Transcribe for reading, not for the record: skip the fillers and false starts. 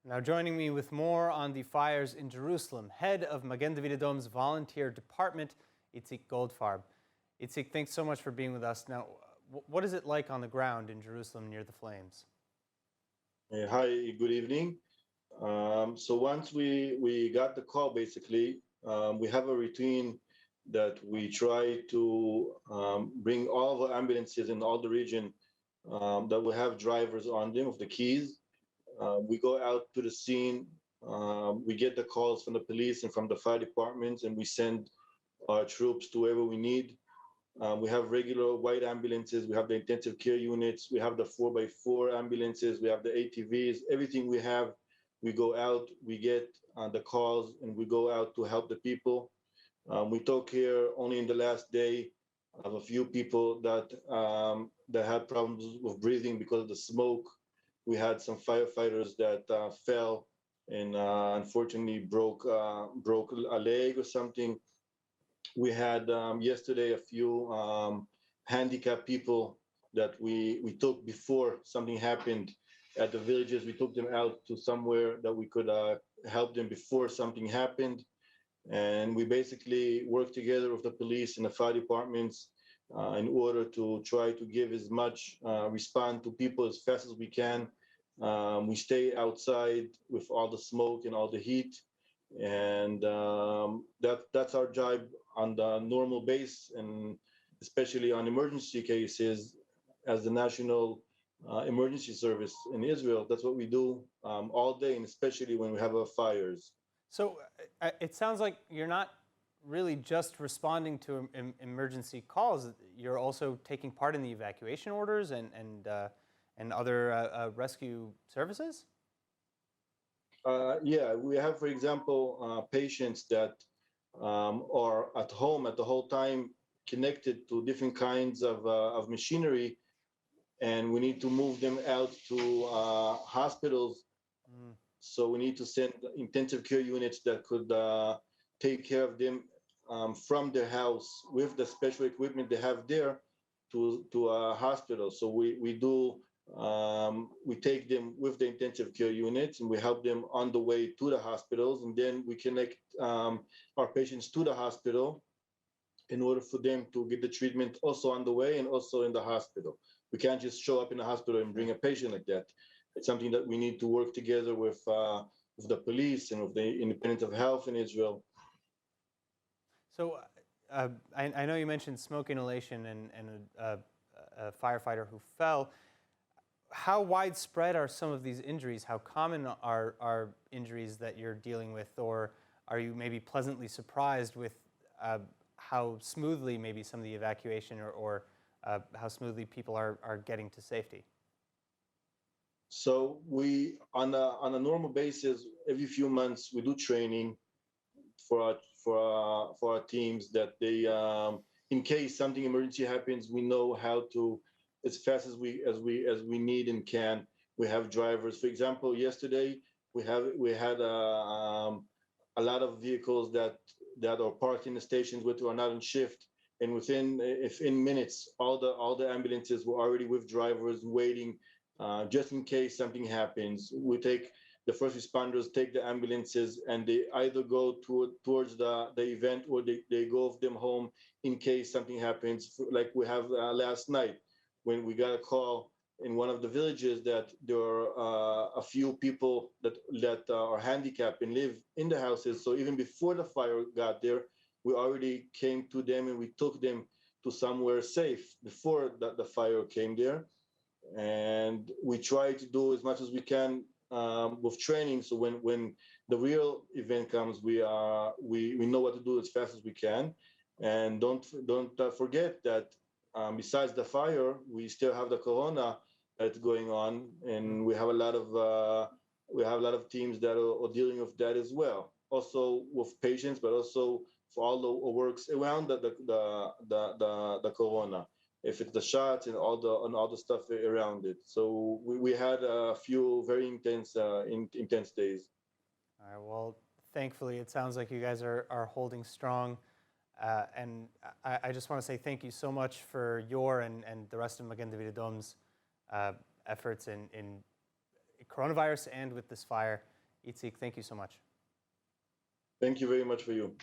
Now joining me with more on the fires in Jerusalem, head of Magen David Adom's volunteer department, Itsik Goldfarb. Itsik, thanks so much for being with us. Now, what is it like on the ground in Jerusalem near the flames? Hi, good evening. So once we got the call, basically, we have a routine that we try to bring all the ambulances in all the region that will have drivers on them with the keys. We go out to the scene. We get the calls from the police and from the fire departments, and we send our troops to wherever we need. We have regular white ambulances. We have the intensive care units. We have the 4x4 ambulances. We have the ATVs. Everything we have, we go out, we get the calls, and we go out to help the people. We talk here only in the last day of a few people that had problems with breathing because of the smoke. We had some firefighters that fell and unfortunately broke a leg or something. We had yesterday a few handicapped people that we took before something happened at the villages. We took them out to somewhere that we could help them before something happened. And we basically work together with the police and the fire departments in order to try to give as much response to people as fast as we can. We stay outside with all the smoke and all the heat. And that's our job on the normal base, and especially on emergency cases as the national emergency service in Israel. That's what we do all day, and especially when we have fires. So it sounds like you're not really just responding to emergency calls. You're also taking part in the evacuation orders and other rescue services? Yeah, we have, for example, patients that are at home at the whole time connected to different kinds of machinery, and we need to move them out to hospitals. So we need to send intensive care units that could take care of them from their house with the special equipment they have there to a hospital. So we take them with the intensive care units and we help them on the way to the hospitals, and then we connect our patients to the hospital in order for them to get the treatment also on the way and also in the hospital. We can't just show up in the hospital and bring a patient like that. It's something that we need to work together with the police and with the Independent of Health in Israel. So I know you mentioned smoke inhalation and a firefighter who fell. How widespread are some of these injuries? How common are injuries that you're dealing with? Or are you maybe pleasantly surprised with how smoothly maybe some of the evacuation or how smoothly people are getting to safety? So we, on a normal basis, every few months, we do training for our teams that they, in case something emergency happens, we know how to, as fast as we need and can. We have drivers. For example, yesterday we had a lot of vehicles that are parked in the stations which are not on shift, and within minutes, all the ambulances were already with drivers waiting, just in case something happens. The first responders take the ambulances and they either go towards the event or they go with them home in case something happens. Like we have last night, when we got a call in one of the villages that there are a few people that are handicapped and live in the houses. So even before the fire got there, we already came to them and we took them to somewhere safe before the fire came there. And we try to do as much as we can with training. So when the real event comes, we know what to do as fast as we can. And don't forget that besides the fire, we still have the corona that's going on, and we have a lot of teams that are dealing with that as well. Also with patients, but also for all the works around the corona. If it's the shots and all the stuff around it. So we had a few very intense days. All right, well, thankfully, it sounds like you guys are holding strong. And I just want to say thank you so much for your and the rest of Magen David Adom's efforts in coronavirus and with this fire Itsik, thank you so much. Thank you very much for you.